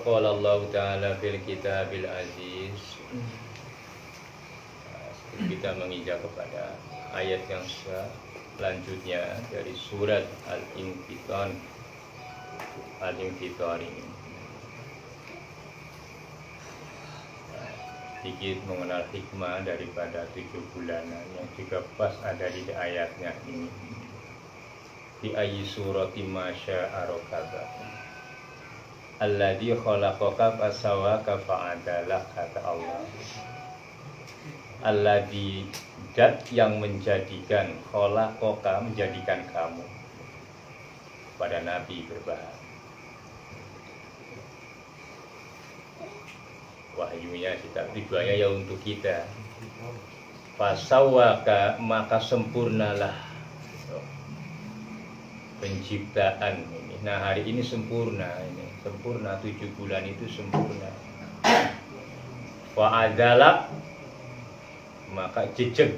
qala Allah Ta'ala fil kitabil aziz. Kita menginjak kepada ayat yang selanjutnya dari surat Al-Infitar ini. Sedikit mengenal hikmah daripada 7 bulanan yang juga pas ada di ayatnya ini. Di ayat surati masya'a rakabah. Alladzi khalaqaka fasawwaka fa'adalak, kata Allah. Alladzi, zat yang menjadikan, khalaqaka, menjadikan kamu. Pada Nabi berbahasa. Wahyunya kita, tujuannya ya untuk kita. Fasawwaka, maka sempurnalah penciptaan ini. Nah, hari ini sempurna ini. Sempurna, 7 bulan itu sempurna. Fa'adalak, maka jejeg,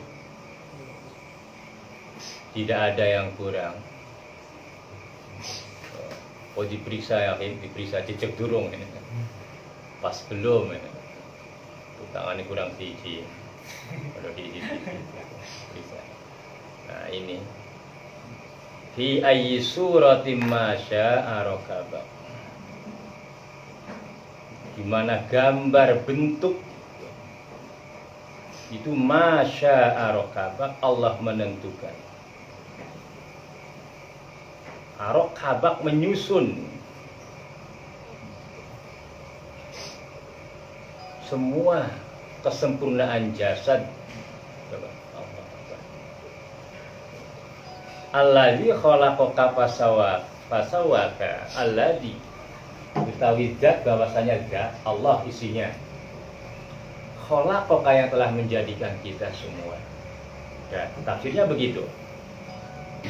tidak ada yang kurang. Oh, diperiksa ya, diperiksa jejeg durung ini. Pas belum ini. Tangannya kurang siji. Kalau diisi bisa. Nah, ini fi ayyi suratin masya'a rakabah. Di mana gambar bentuk itu masya'a rakabah, Allah menentukan. Rakabah menyusun semua kesempurnaan jasad. Alladzi khalaqaka fasawwaka, alladzi utawi zat, bahwasanya zat Allah isinya. Khalaqaka, yang telah menjadikan kita semua. Dan tafsirnya begitu.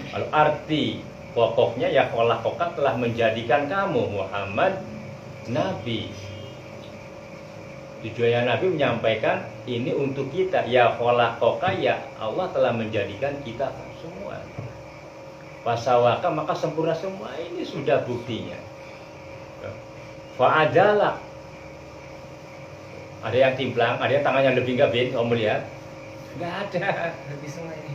Kalau arti pokoknya ya khalaqaka, telah menjadikan kamu Muhammad Nabi. Tujuannya Nabi menyampaikan ini untuk kita. Ya khalaqaka, ya Allah telah menjadikan kita semua. Fasawaka, maka sempurna semua. Ini sudah buktinya. Fa'adalak, ada yang timplang, ada yang tangannya lebih nggak bin, kamu lihat? Nggak ada. Lebih semua ini.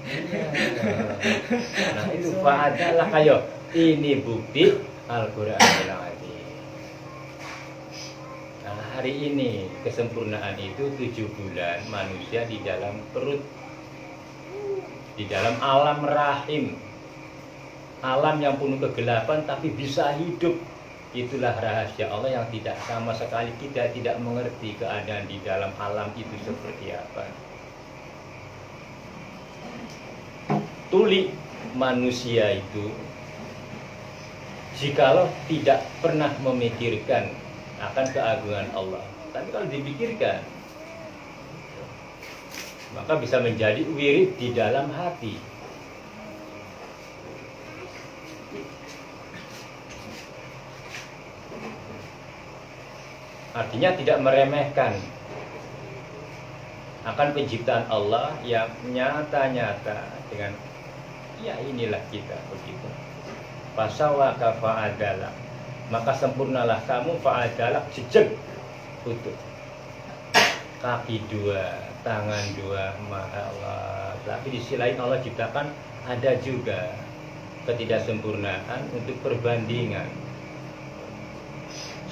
Nah itu fa'adalak, ayo. Ini bukti Al-Quran bilang tadi. Nah, hari ini kesempurnaan itu 7 bulan manusia di dalam perut, di dalam alam rahim, alam yang penuh kegelapan tapi bisa hidup. Itulah rahasia Allah yang tidak sama sekali kita tidak mengerti keadaan di dalam alam itu seperti apa. Tuli manusia itu jikalau tidak pernah memikirkan akan keagungan Allah, tapi kalau dipikirkan maka bisa menjadi wirid di dalam hati. Artinya tidak meremehkan akan penciptaan Allah yang nyata-nyata dengan ya inilah kita begitu. Fasawaka fa'adalak, maka sempurnalah kamu, fa'adalak, jejeg, utuh. Kaki 2, tangan 2, Allah. Tapi di sisi lain Allah ciptakan ada juga ketidaksempurnaan untuk perbandingan.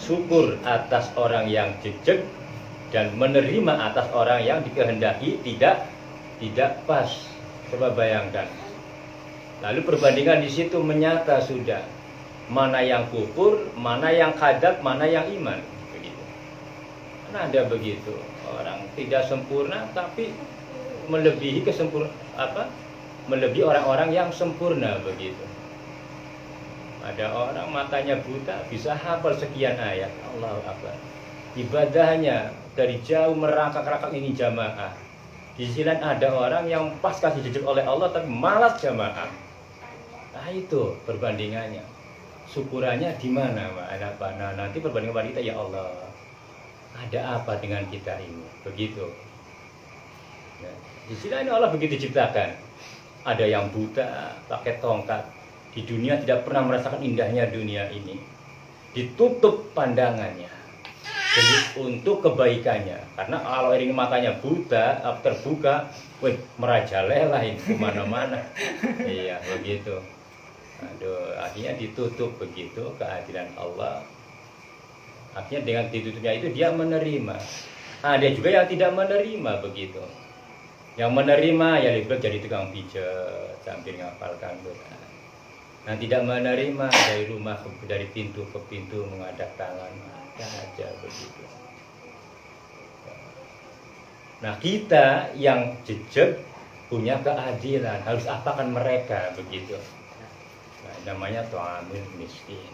Syukur atas orang yang jejeg dan menerima atas orang yang dikehendaki tidak pas. Coba bayangkan. Lalu perbandingan di situ menyata sudah. Mana yang kufur, mana yang kadab, mana yang iman. Begitu. Karena ada begitu. Orang tidak sempurna tapi melebihi melebihi orang-orang yang sempurna begitu. Ada orang matanya buta bisa hafal sekian ayat. Allahu Akbar. Ibadahnya dari jauh merangkak-rangkak ini jamaah. Di sisi lain ada orang yang pas kasih jejak oleh Allah tapi malas jamaah. Nah itu perbandingannya. Syukurannya di mana, Pak? Nah, nanti perbandingan kita, ya Allah, ada apa dengan kita ini? Begitu. Nah, di sisi lain Allah begitu ciptakan. Ada yang buta pakai tongkat. Di dunia tidak pernah merasakan indahnya dunia ini. Ditutup pandangannya. Jadi untuk kebaikannya. Karena kalau ini matanya buta, terbuka, merajalela ini kemana-mana. Iya begitu. Aduh, akhirnya ditutup begitu keadilan Allah. Akhirnya dengan ditutupnya itu dia menerima. Ada juga yang tidak menerima begitu. Yang menerima ya lebih baik jadi tukang pijat sambil ngapalkan Quran. Yang tidak menerima dari rumah dari pintu ke pintu menghadap tangan saja begitu. Nah kita yang jejak punya keadilan harus apakan mereka begitu. Nah, namanya ta'amul miskin.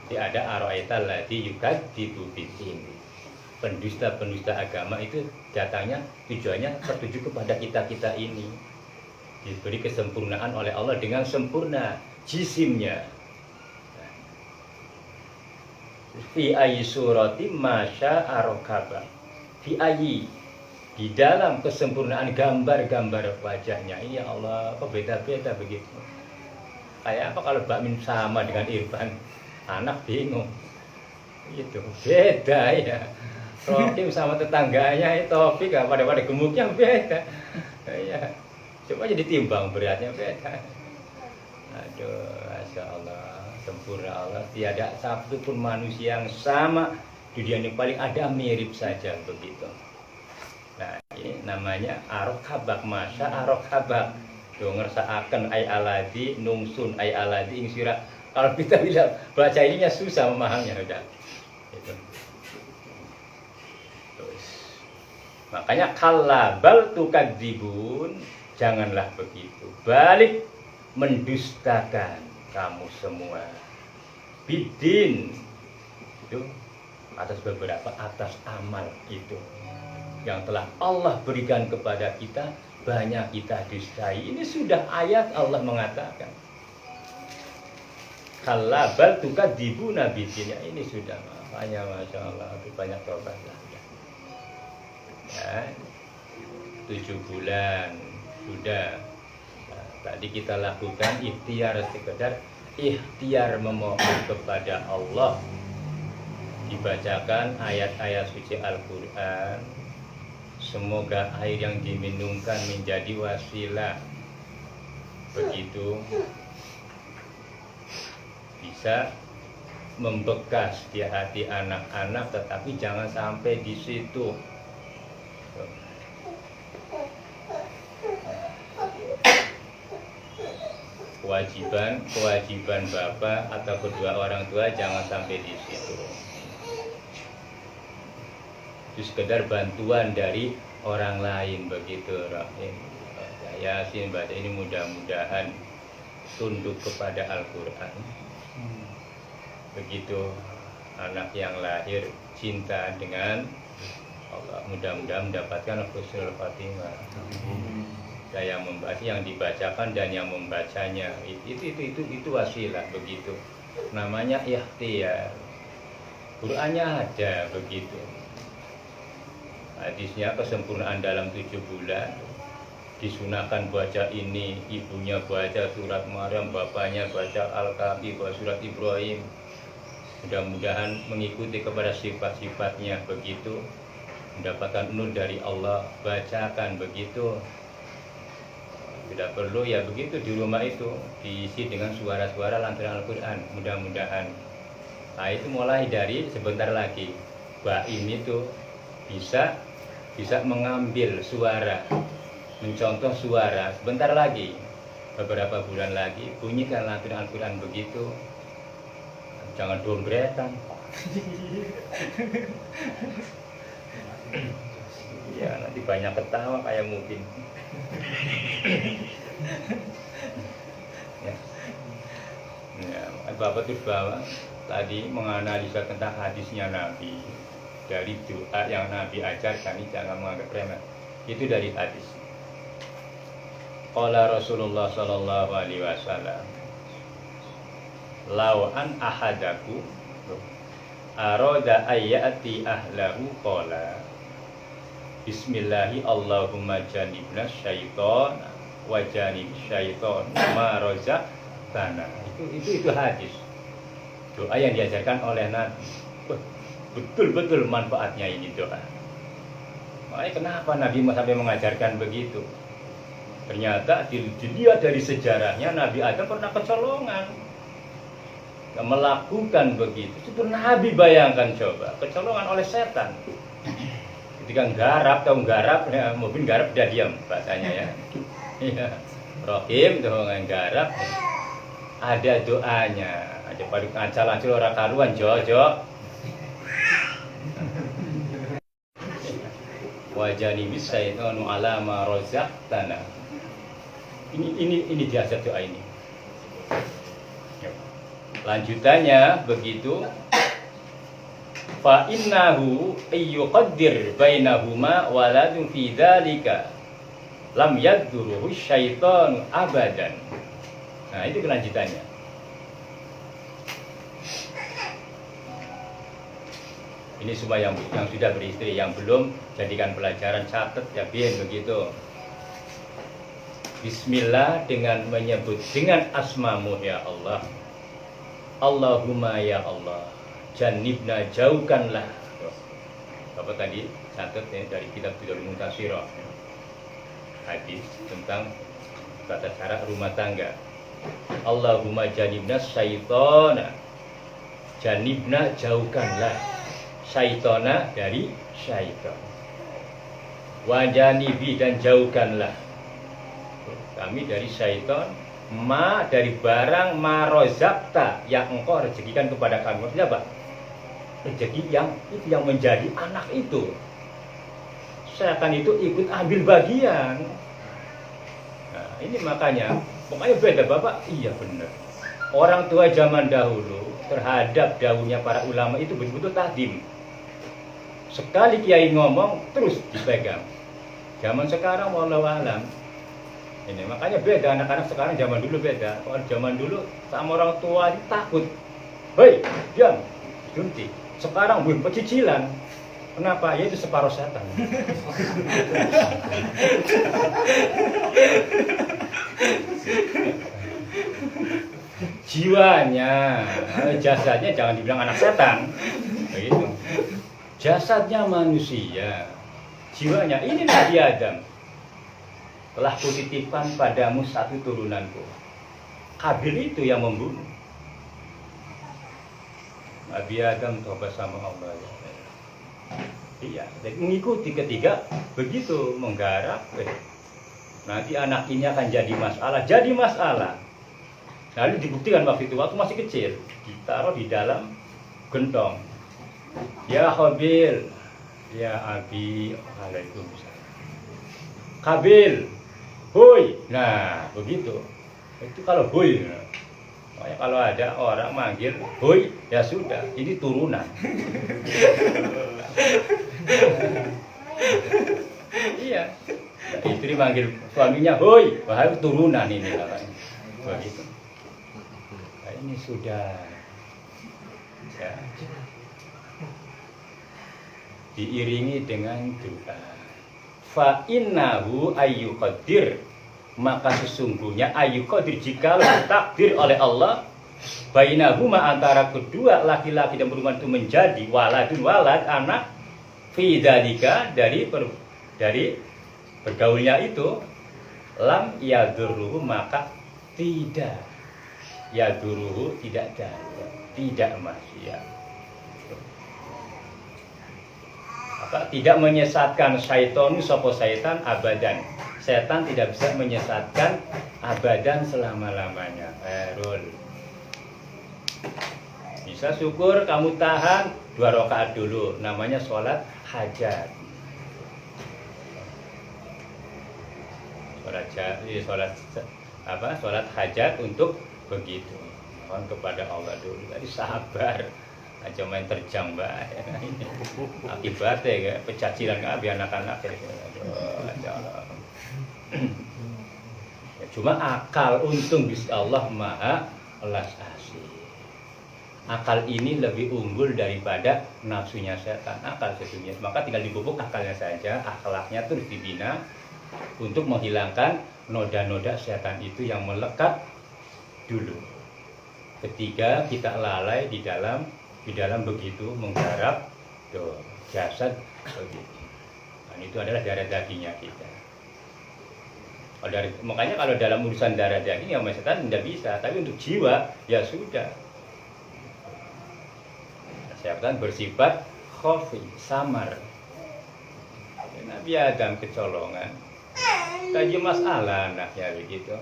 Jadi ada ara'aital ladzi yukadzibu bid-din. Pendusta-pendusta agama itu datangnya tujuannya tertuju kepada kita-kita ini. Diberi kesempurnaan oleh Allah dengan sempurna jisimnya. Fi ayyi surati masya arokaba. Fi ayyi, di dalam kesempurnaan gambar-gambar wajahnya. Ini ya Allah, kok beda-beda begitu. Kayak apa kalau Bakmin sama dengan Irfan? Anak bingung. Itu beda ya. Rokim sama tetangganya itu Taufik pada gemuknya beda. Ya. Coba aja ditimbang beratnya beda. Aduh, Masya Allah, sempurna Allah. Tiada satu pun manusia yang sama di dunia ini, paling ada mirip saja begitu. Nah, ini namanya arokabak, masa arokabak. Tuh ngersaaken ay aladi nungsun ay aladi ing sira. Kalau kita bisa baca ininya susah memahaminya udah. Itu. Terus. Makanya kalabal tukadzibun, janganlah begitu. Balik mendustakan kamu semua. Bidin itu atas beberapa atas amal itu yang telah Allah berikan kepada kita, banyak kita dustai. Ini sudah ayat Allah mengatakan. Kalabal tukadzibuna bidin, ini sudah makanya Masya Allah banyak tobatlah. Ya, 7 bulan sudah. Nah, tadi kita lakukan ikhtiar, sekedar ikhtiar memohon kepada Allah, dibacakan ayat-ayat suci Al-Quran. Semoga air yang diminumkan menjadi wasilah begitu, bisa membekas di hati anak-anak, tetapi jangan sampai di situ. Kewajiban bapak atau kedua orang tua jangan sampai di situ. Itu sekedar bantuan dari orang lain begitu, Rahim. Yasin baca ini, mudah-mudahan tunduk kepada Al-Quran. Begitu anak yang lahir cinta dengan Allah, mudah-mudahan mendapatkan husnul khatimah. Yang membaca, yang dibacakan dan yang membacanya itu wasilah begitu. Namanya ikhtiar. Qur'annya ada begitu. Hadisnya kesempurnaan dalam 7 bulan. Disunahkan baca ini, ibunya baca surat Maryam, bapaknya baca Al-Kahfi, baca surat Ibrahim. Mudah-mudahan mengikuti kepada sifat-sifatnya begitu, mendapatkan nur dari Allah. Bacakan begitu. Tidak perlu ya begitu, di rumah itu diisi dengan suara-suara lantunan Al-Quran. Mudah-mudahan. Nah itu mulai dari sebentar lagi Baim itu bisa mengambil suara, mencontoh suara. Sebentar lagi, beberapa bulan lagi, bunyikan lantunan Al-Quran begitu. Jangan dombretan. Ya nanti banyak ketawa kayak mungkin. Ya, Bapak tuh bawa tadi menganalisa tentang hadisnya Nabi, dari doa yang Nabi ajarkan. Ini jangan menganggap remeh. Itu dari hadis. Qala Rasulullah sallallahu alaihi wasallam, lawan ahadaku aroda ayati ahlahu qala bismillahi Allahumma janibna syaiton wa janib syaiton ma razaqtana. Itu hadis. Doa yang diajarkan oleh Nabi. Betul-betul manfaatnya ini doa. Makanya kenapa Nabi sampai mengajarkan begitu? Ternyata dilihat dari sejarahnya Nabi Adam pernah kecolongan. Melakukan begitu. Itu Nabi, bayangkan coba, kecolongan oleh setan. Ketika garap, tahu garap, ya, mungkin garap dia diam bahasanya ya. Iya. Rohim tuh garap. Ada doanya. Ada pada ancal-ancul orang karuan jojo. Wajani bisaitonu alama rozak tanah. Ini jasa doa ini. Lanjutannya begitu. Fa innahu ayyuqaddir bainahuma waladun fi dzalika lam yadurruhu syaitanu abadan. Nah, itu kelanjutannya. Ini semua yang sudah beristri, yang belum jadikan pelajaran, catat ya biar begitu. Bismillah dengan menyebut dengan asmamu ya Allah. Allahumma ya Allah. Jannibna jauhkanlah. Apa tadi? Catat ini dari kitab Bidul Muntasirah. Hadis tentang tata cara rumah tangga. Allahumma jannibna syaitana. Jannibna jauhkanlah syaitana dari syaitan. Wajanibi dan jauhkanlah kami dari syaitan, ma dari barang marozakta yang engkau rezekikan kepada kami. Maksudnya apa? Rezeki yang itu yang menjadi anak itu. Setan itu ikut ambil bagian. Nah, ini makanya pokoknya beda Bapak. Iya benar. Orang tua zaman dahulu terhadap daunnya para ulama itu betul-betul takdim. Sekali kiai ngomong terus dipegang. Zaman sekarang wallahu alam. Ini makanya beda, anak-anak sekarang zaman dulu beda. Kalau zaman dulu sama orang tua takut. Hei, diam, berhenti. Sekarang belum pecicilan. Kenapa? Ya itu separuh setan. Jiwanya, jasadnya jangan dibilang anak setan. Begitu. Jasadnya manusia, jiwanya ini Nabi Adam. Telah kutitipkan padamu satu turunanku. Kabil itu yang membunuh. Nabi Adam tobat sama Allah. Iya, jadi mengikuti ketiga begitu menggarap. Nanti anak ini akan jadi masalah. Jadi masalah. Lalu dibuktikan waktu itu waktu masih kecil, ditaruh di dalam gentong. Ya Habil, ya Abi, Waalaikumsalam. Kabil, hoi. Nah, begitu. Itu kalau hoi. Makanya kalau ada orang manggil hoi, ya sudah, ini turunan. Iya. Istri manggil suaminya hoi, wah itu turunan ini namanya. Begitu. Nah, ini sudah ya, diiringi dengan doa. Fa innahu ayyuqaddir, maka sesungguhnya ayyuqaddir jika ditakdir oleh Allah bainahuma antara kedua laki-laki dan perempuan itu menjadi waladun walad anak fi dzalika dari bergaulnya itu lam yadurruhu maka tidak yadurruhu tidak darurat tidak maksiat. Tidak menyesatkan syaitan sopo syaitan abadan. Setan tidak bisa menyesatkan abadan selama-lamanya. Erul. Bisa syukur kamu tahan 2 rakaat dulu, namanya sholat hajat. Sholat hajat untuk begitu. Mohon kepada Allah dulu. Jadi sabar. Aja main terjang mbak. Akibatnya ya pecacilan biar anak-anak ya, cuma akal untung bisa Allah maha welas asih. Akal ini lebih unggul daripada nafsunya setan. Akal sesungguhnya maka tinggal dipupuk akalnya saja, akhlaknya terus dibina untuk menghilangkan noda-noda setan itu yang melekat dulu. Ketiga, kita lalai di dalam begitu menggarap jasad begitu. Dan itu adalah darah dagingnya kita. Makanya kalau dalam urusan darah daging ya setan tidak bisa, tapi untuk jiwa ya sudah. Setan bersifat khafi, samar. Nabi Adam kecolongan. Kaji masalah anaknya begitu.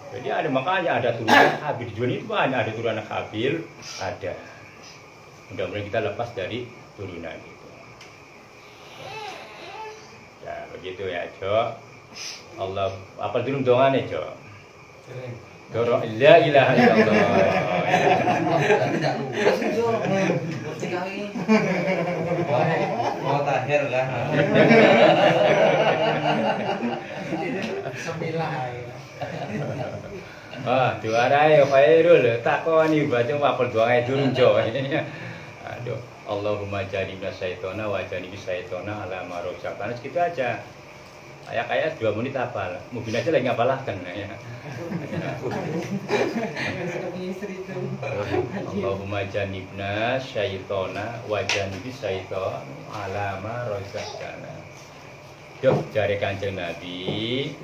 Jadi makanya ada turunan Habil. Di dunia itu ada turunan Habil, ada. Mudah-mudahan kita lepas dari turunan itu. Ya begitu ya, Jo. Allah apa dulu doanya, Jo? Doro la ilaha illallah. Tidak lupa Jo. Mesti kali. Mau tahir lah. Sembilan. Diwarai khairul takoni baca wapel doae durung Jo. Aduh, Allahumma jannibna syaitona wa jannibis syaitona ala ma razaqtana. Segitu aja. Kayak 2 menit hafal. Mungkin aja lagi ngapalahkan ya. Allahumma jannibna syaitona wa jannibis syaitona ala ma razaqtana. Duh, jare Kanjeng Nabi,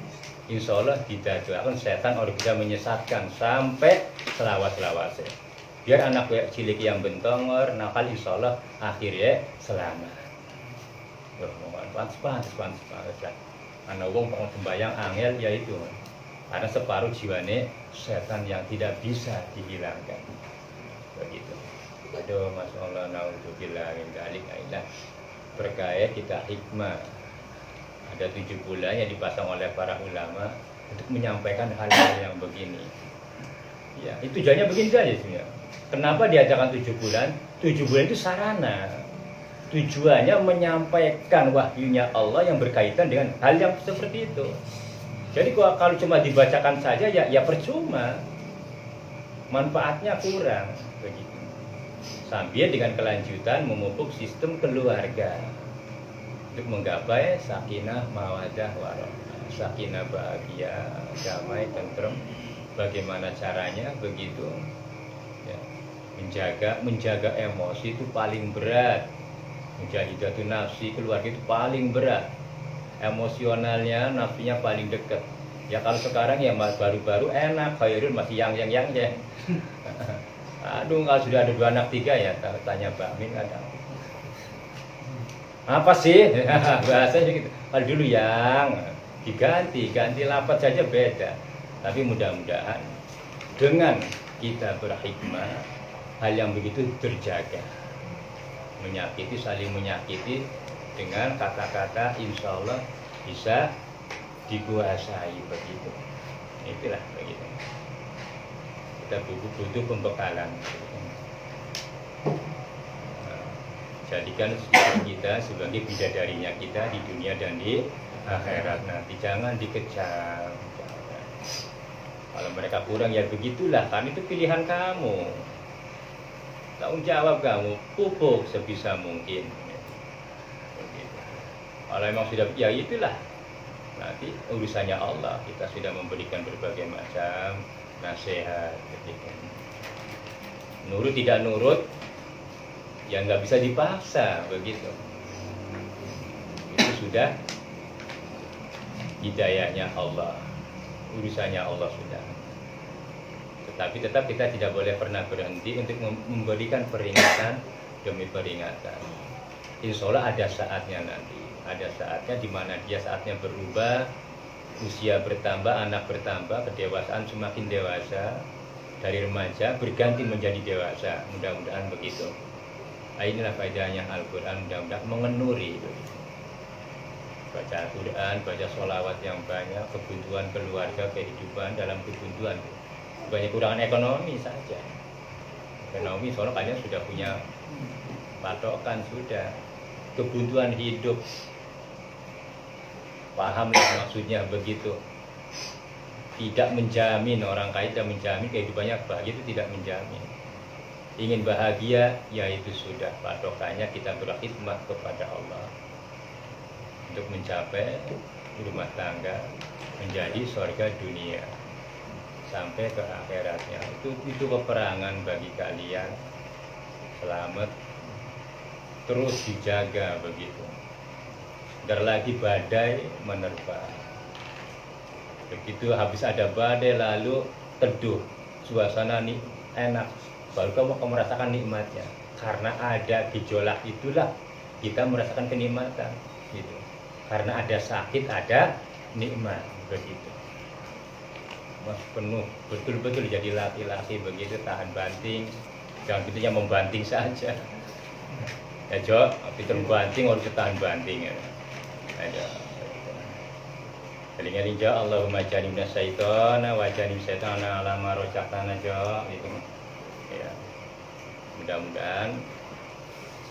insya Allah tidak akan setan orang bisa menyesatkan sampai selawas-lawasnya. Biar anak cilik yang bentongor, nakal insya Allah akhirnya selamat. Duh, pantas. Anak wong sembayang angel yaitu karena separuh jiwane setan yang tidak bisa dihilangkan. Begitu. Aduh, masya Allah, naudzubillah min dzalik. Berkait kita hikmah. Ada 7 bulan yang dipasang oleh para ulama untuk menyampaikan hal-hal yang begini. Ya, itu tujuannya begini saja sebenarnya. Kenapa diajarkan 7 bulan? 7 bulan itu sarana. Tujuannya menyampaikan wahyunya Allah yang berkaitan dengan hal yang seperti itu. Jadi kalau cuma dibacakan saja ya percuma. Manfaatnya kurang begitu. Sambil dengan kelanjutan memupuk sistem keluarga untuk menggapai sakinah mawaddah warahmah. Sakinah bahagia, damai, tentrem. Bagaimana caranya begitu? Ya, menjaga emosi itu paling berat. Mujahidatun nafsi, keluarga itu paling berat. Emosionalnya, nafsinya paling dekat. Ya kalau sekarang ya baru-baru enak, khairun masih yang ya. Aduh, kalau sudah ada 2 anak 3 ya tanya Mbak Min ada. Apa sih? Bahasanya gitu. Kalau dulu yang ganti lapat saja beda. Tapi mudah-mudahan dengan kita berhikmah, hal yang begitu terjaga. Saling menyakiti dengan kata-kata insya Allah bisa dikuasai begitu. Itulah begitu. Kita butuh pembekalan. Jadikan kita sebagai bidadarinya kita di dunia dan di akhirat nanti. Jangan dikejar. Kalau mereka kurang ya begitulah, kan itu pilihan kamu. Tanggung jawab kamu, pupuk sebisa mungkin. Begitu. Kalau memang sudah, ya itulah. Nanti urusannya Allah. Kita sudah memberikan berbagai macam nasihat. Begitu. Nurut tidak nurut, ya nggak bisa dipaksa begitu. Itu sudah hidayahnya Allah, urusannya Allah sudah. Tetapi tetap kita tidak boleh pernah berhenti untuk memberikan peringatan demi peringatan. Insya Allah ada saatnya nanti, ada saatnya di mana dia saatnya berubah, usia bertambah, anak bertambah, kedewasaan semakin dewasa, dari remaja berganti menjadi dewasa. Mudah-mudahan begitu. Inilah faedahnya Al-Quran, mudah-mudahan mengenuri. Baca Al-Quran, baca sholawat yang banyak, kebutuhan keluarga, kehidupan dalam kebutuhan. Banyak kurangan ekonomi saja. Ekonomi soalnya kalian sudah punya patokan, sudah. Kebutuhan hidup, pahamlah maksudnya begitu. Tidak menjamin, orang kaya tidak menjamin kehidupannya bahagia, itu tidak menjamin. Ingin bahagia, yaitu sudah patokannya kita berkhidmat kepada Allah untuk mencapai rumah tangga menjadi surga dunia. sampai ke akhiratnya. Itu peperangan bagi kalian. Selamat, terus dijaga begitu. Bentar lagi badai menerpa. Begitu habis ada badai lalu teduh, suasana enak, baru kamu merasakan nikmatnya. Karena ada gejolak itulah kita merasakan kenikmatan gitu. Karena ada sakit, ada nikmat begitu. Mas penuh betul-betul jadi laki-laki begitu, tahan banting, jangan gitu yang membanting saja. Ya Jo, Peter banting harus tahan banting ya. Aja. Eling-eling Jo, Allahumma janibna syaitana wa janib syaitana ala ma rojaktana Jo itu. Ya. Mudah-mudahan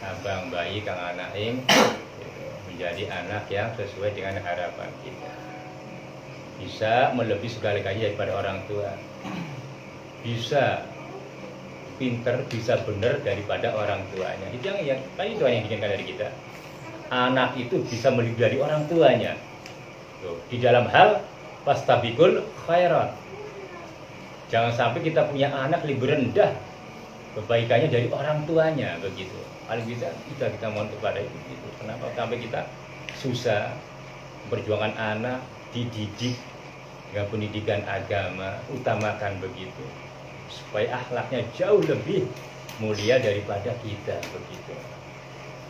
abang bayi Kang Anaim gitu, menjadi anak yang sesuai dengan harapan kita. Bisa melebihi segala-galanya daripada orang tua. Bisa pinter, bisa benar daripada orang tuanya. Itu yang diinginkan dari kita. Anak itu bisa melebihi dari orang tuanya. Tuh, di dalam hal fastabiqul khairat. Jangan sampai kita punya anak lebih rendah kebaikannya dari orang tuanya begitu. Paling bisa kita mohon kepada itu gitu. Kenapa sampai kita susah perjuangan anak dididik dengan pendidikan agama, utamakan begitu supaya akhlaknya jauh lebih mulia daripada kita begitu.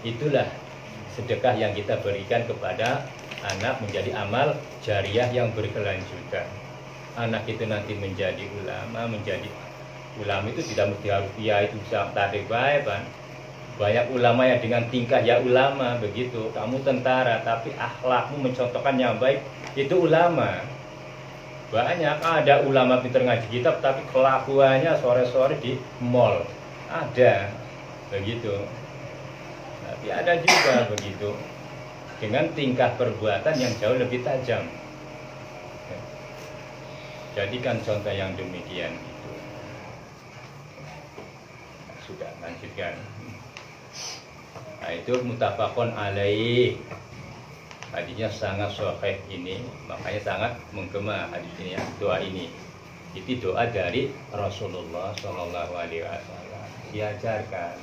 Itulah sedekah yang kita berikan kepada anak menjadi amal jariah yang berkelanjutan. Anak itu nanti menjadi ulama itu tidak mesti harus dia itu bisa tarik baik kan. Banyak ulama yang dengan tingkah ya ulama begitu. Kamu tentara tapi akhlakmu mencontohkan yang baik, itu ulama. Banyak ada ulama pintar ngaji kitab tapi kelakuannya sore-sore di mall. Ada begitu. Tapi ada juga begitu dengan tingkah perbuatan yang jauh lebih tajam. Jadikan contoh yang demikian itu. Sudah lanjutkan. Nah, itu muttafaqun alaih. Hadisnya sangat sahih ini, makanya sangat menggema hadis ini ya, doa ini. Itu doa dari Rasulullah Shallallahu Alaihi Wasallam. Diajarkan,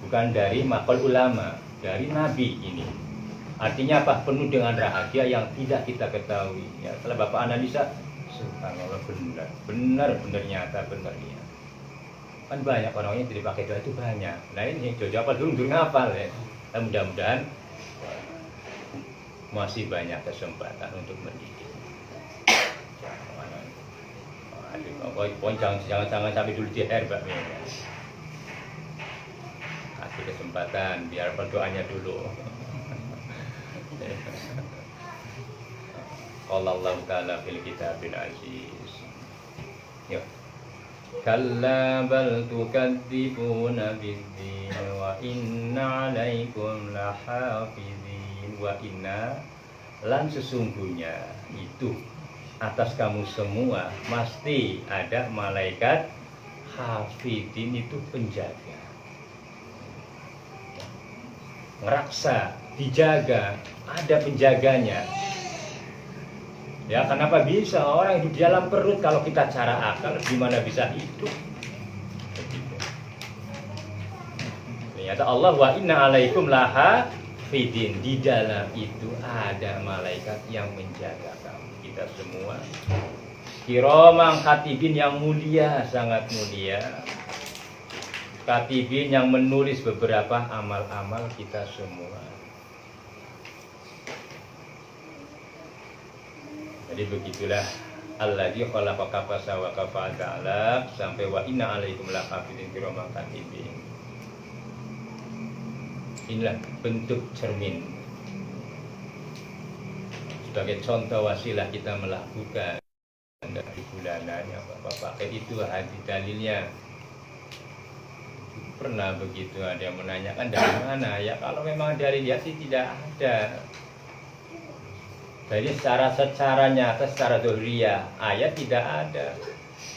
bukan dari makhluk ulama, dari Nabi ini. Artinya apa? Penuh dengan rahasia yang tidak kita ketahui. Ya, setelah Bapak analisa, subhanallah benar nyata benernya. Kan banyak orang yang tidak pakai doa itu banyak. Nah ini jawab dulu ngapal ya. Dan mudah-mudahan masih banyak kesempatan untuk mendidik. Poin jangan sampai dulu di air Mbak. Kasih kesempatan biar berdoanya dulu. Qala Allah Ta'ala fil kitabil aziz. Yuk. Kalla bal tukadzibuna biddin wa inna 'alaikum lahafizin wa inna lan sesungguhnya itu atas kamu semua pasti ada malaikat hafidin, itu penjaga, ngeraksa, dijaga, ada penjaganya. Ya, kenapa bisa orang hidup di dalam perut kalau kita cara akal gimana bisa hidup? Begitu. Ternyata Allah wa inna alaikum lahafidin, di dalam itu ada malaikat yang menjaga kamu, kita semua. Kiroman katibin yang mulia, sangat mulia. Katibin yang menulis beberapa amal-amal kita semua. Jadi begitulah alladzi khalaqaka fasawwaka fa'ala sampai wa inna 'alaikum lahafizin kiraman katibin. Inilah bentuk cermin sebagai contoh wasilah kita melakukan dari bulanannya Bapak pakai itu hadis dalilnya. Pernah begitu ada yang menanyakan dari mana ya, kalau memang dari dia sih tidak ada. Jadi secara nyata, secara dohriya ayat tidak ada.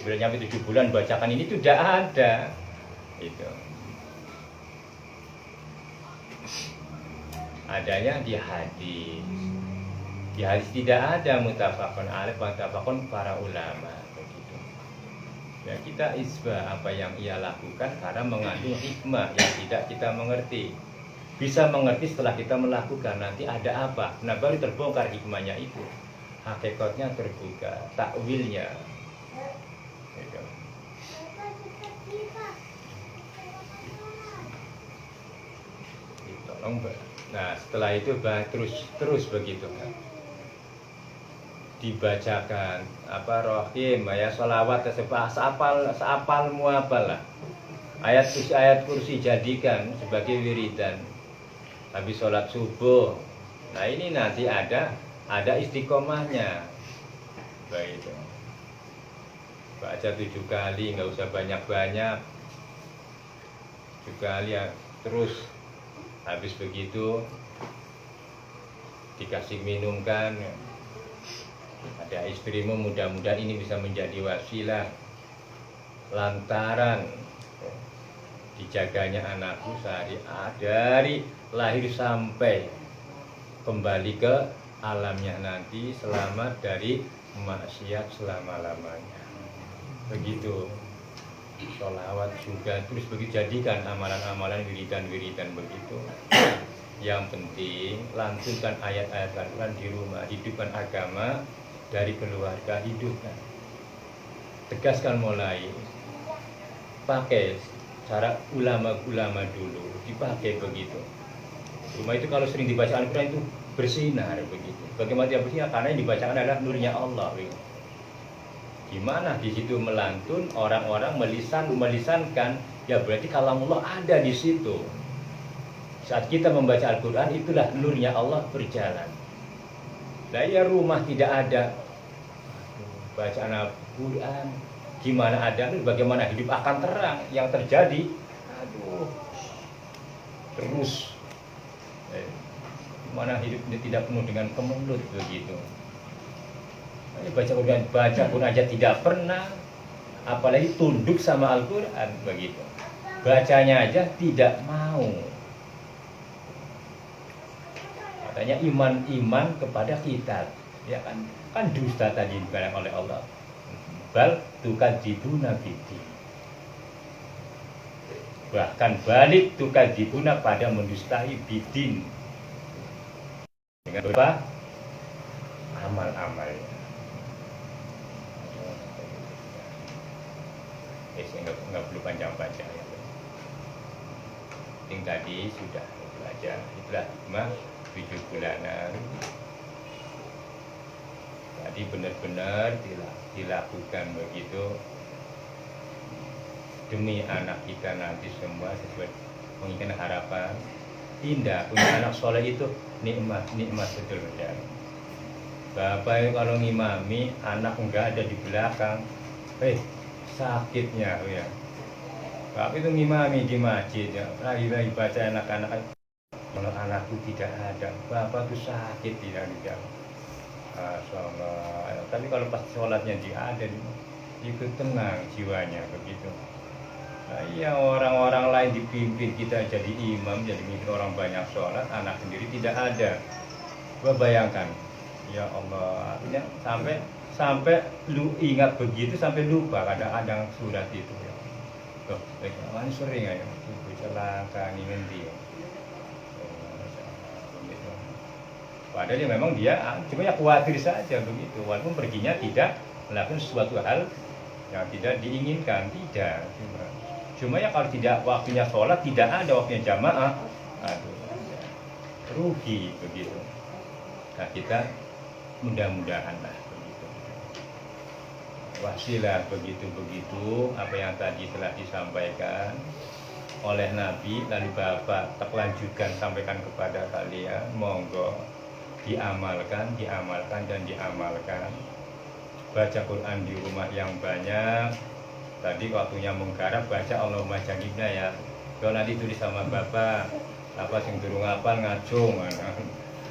Bila nyampe 7 bulan bacakan ini tidak ada. Itu adanya di hadis. Di hadis tidak ada muttafaqun alaih, muttafaqun para ulama begitu. Ya, kita isbah apa yang ia lakukan karena mengandung hikmah yang tidak kita mengerti. Bisa mengerti setelah kita melakukan, nanti ada apa? Nah, baru terbongkar hikmahnya itu. Hakikatnya terbuka, takwilnya. Gitu. Tolong, nah setelah itu terus begitu. Dibacakan apa rohim ya sholawat seapal muapal lah ayat kursi jadikan sebagai wiridan habis sholat subuh. Nah ini nanti ada istiqomahnya begitu, baca 7 kali, nggak usah banyak-banyak, 7 kali ya. Terus habis begitu dikasih minumkan, ada istrimu, mudah-mudahan ini bisa menjadi wasilah lantaran dijaganya anakku sehari dari lahir sampai kembali ke alamnya nanti, selamat dari maksiat selama-lamanya. Begitu. Sholawat juga terus begitu, jadikan amalan-amalan wiridan begitu. Yang penting lantunkan ayat-ayat Al-Quran di rumah, hidupkan agama dari keluarga, hidupkan, tegaskan mulai, pakai cara ulama-ulama dulu, dipakai begitu. Rumah itu kalau sering dibaca Al-Quran itu bersinar begitu. Bagaimana dia bersinar? Karena yang dibacakan adalah nurnya Allah. Begitu. Gimana di situ melantun, orang-orang melisankan, ya berarti kalamullah ada di situ. Saat kita membaca Al-Quran, itulah nurnya Allah berjalan. Nah ya rumah tidak ada bacaan Al-Quran, gimana ada, bagaimana hidup akan terang. Yang terjadi, terus gimana hidup tidak penuh dengan kemelut begitu. Baca Quran aja tidak pernah, apalagi tunduk sama Al-Quran begitu. Bacanya aja tidak mau. Katanya iman kepada kitab, ya kan dusta tadi dibilang oleh Allah. Bal tukadzibuna bidin. Bahkan balik tukadzibuna pada mendustai bidin. Dengan apa? Amal-amalnya. Nggak perlu panjang baca ya. Penting tadi sudah belajar, itulah hikmah 7 bulanan. Tadi benar-benar dilakukan begitu demi anak kita nanti semua sesuai menginginkan harapan. Indah punya anak soleh itu nikmat betul ya. Bapak kalau ngimami anak enggak ada di belakang, sakitnya ya. Bapak itu ngimami di masjid ya, lagi baca anak-anak. Kalau anakku tidak ada, bapak itu sakit tidak ada. Tapi kalau pas sholatnya dia ada, ikut tenang jiwanya begitu. Nah, iya orang-orang lain dipimpin kita jadi imam, jadi mimpin orang banyak sholat, anak sendiri tidak ada. Gua bayangkan, ya Allah, artinya sampai lu ingat begitu sampai lupa kadang-kadang surat itu ya. Tuh, kan sering aja, celaka ini nanti. Padahal ya memang dia cuma ya khawatir saja begitu, walaupun perginya tidak melakukan sesuatu hal yang tidak diinginkan, tidak. Cuma ya kalau tidak waktunya sholat, tidak ada waktunya jamaah, rugi begitu. Nah kita mudah-mudahan lah begitu. Wasilah begitu apa yang tadi telah disampaikan oleh Nabi, lalu Bapak lanjutkan sampaikan kepada kalian, monggo diamalkan dan diamalkan. Baca Quran di rumah yang banyak. Tadi waktunya menggarap baca Allahumma jannibna ya. Kalau nanti tulis sama Bapak, apa sing durung apal ngacung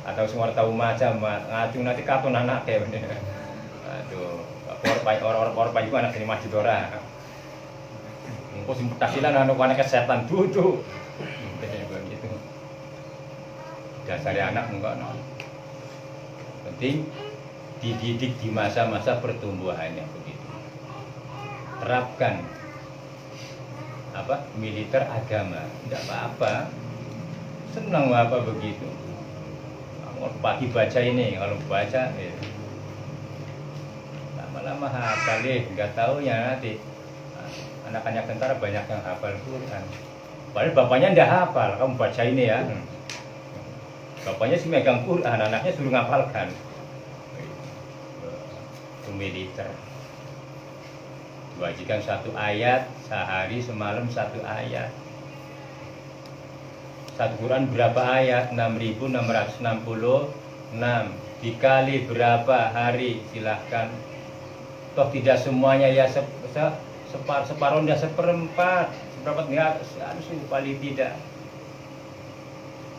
atau sing ora tau maca ngacung nanti katon anake. Aduh, orang iku anak sing masjid ora. Engko sing tahsilan anu anake setan dudu. Begitu. Dasar anak enggak penting dididik di masa-masa pertumbuhannya begitu. terapkan militer agama, tidak apa-apa, senang apa begitu. Kamu pagi baca ini, kalau baca ya, lama-lama hafal deh, nggak tahu ya nanti anak-anak tentara banyak yang hafal Quran. Padahal bapaknya nggak hafal, kamu baca ini ya. Bapaknya sih megang Quran, anaknya suruh ngapalkan. Itu militer. Diwajibkan 1 ayat sehari, semalam 1 ayat. 1 Quran berapa ayat? 6.666. Dikali berapa hari? Silahkan. Toh tidak semuanya ya separuh, dah seperempat, seperempat nggak harus paling tidak.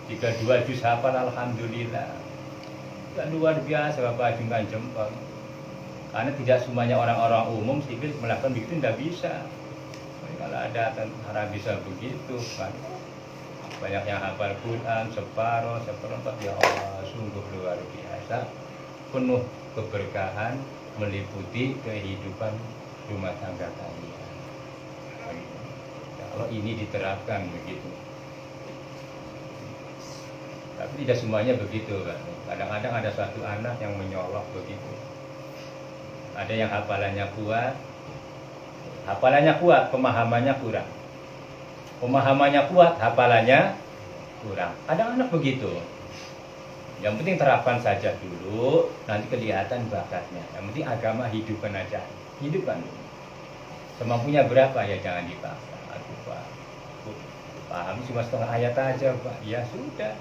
Jika 2 juz hafal, alhamdulillah. Dan luar biasa Bapak acungkan jempol. Karena tidak semuanya orang-orang umum sipil melakukan begitu, tidak bisa. Kalau ada tentara bisa begitu kan. Banyak yang hafal Quran separuh, seperempat, ya Allah, sungguh luar biasa. Penuh keberkahan, meliputi kehidupan rumah tangga kalian. Kalau ini diterapkan begitu. Tapi tidak semuanya begitu kan. Kadang-kadang ada satu anak yang menyolok begitu. Ada yang hafalannya kuat, pemahamannya kurang. Pemahamannya kuat, hafalannya kurang. Ada anak begitu. Yang penting terapkan saja dulu, nanti kelihatan bakatnya. Yang penting agama hidupkan aja, hidupkan. Semampunya berapa ya jangan dipaksa. Aduh Pak, paham cuma setengah ayat aja Pak. Ya sudah,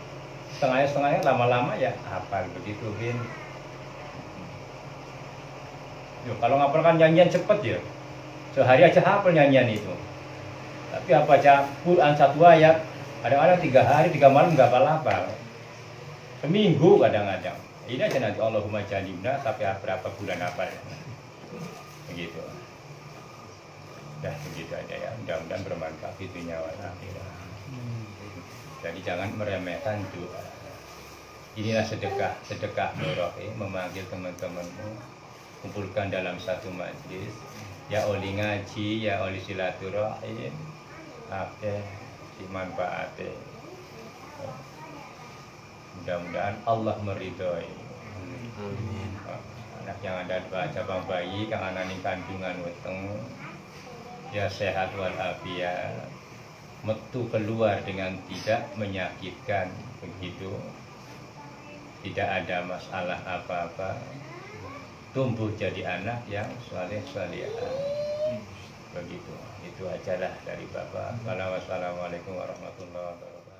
setengah ayat lama-lama ya hafal begitu Bin. Yo, kalau ngapalkan nyanyian cepet ya, sehari aja hafal nyanyian itu. Tapi apa aja Quran 1 ayat, kadang-kadang 3 hari 3 malam nggak hafal. Seminggu kadang-kadang. Ini aja nanti Allahumma janibna sampai berapa bulan hafal. Begitu. Dah begitu aja ya. Mudah-mudahan bermanfaat itu nyawa akhirat. Jadi jangan meremehkan doa. Inilah sedekah nurah, memanggil teman-temanmu. Kumpulkan dalam satu majlis, ya oli ngaji, ya oli silaturahim, akeh dimanfaati. Mudah-mudahan Allah meridhoi. Anak yang ada cabang bayi, kang anani kandungan weteng, ya sehat walafiat, metu keluar dengan tidak menyakitkan begitu, tidak ada masalah apa-apa. Tumbuh jadi anak yang saleh-salehah. Begitu. Itu ajalah dari Bapak. Wassalamualaikum warahmatullahi wabarakatuh.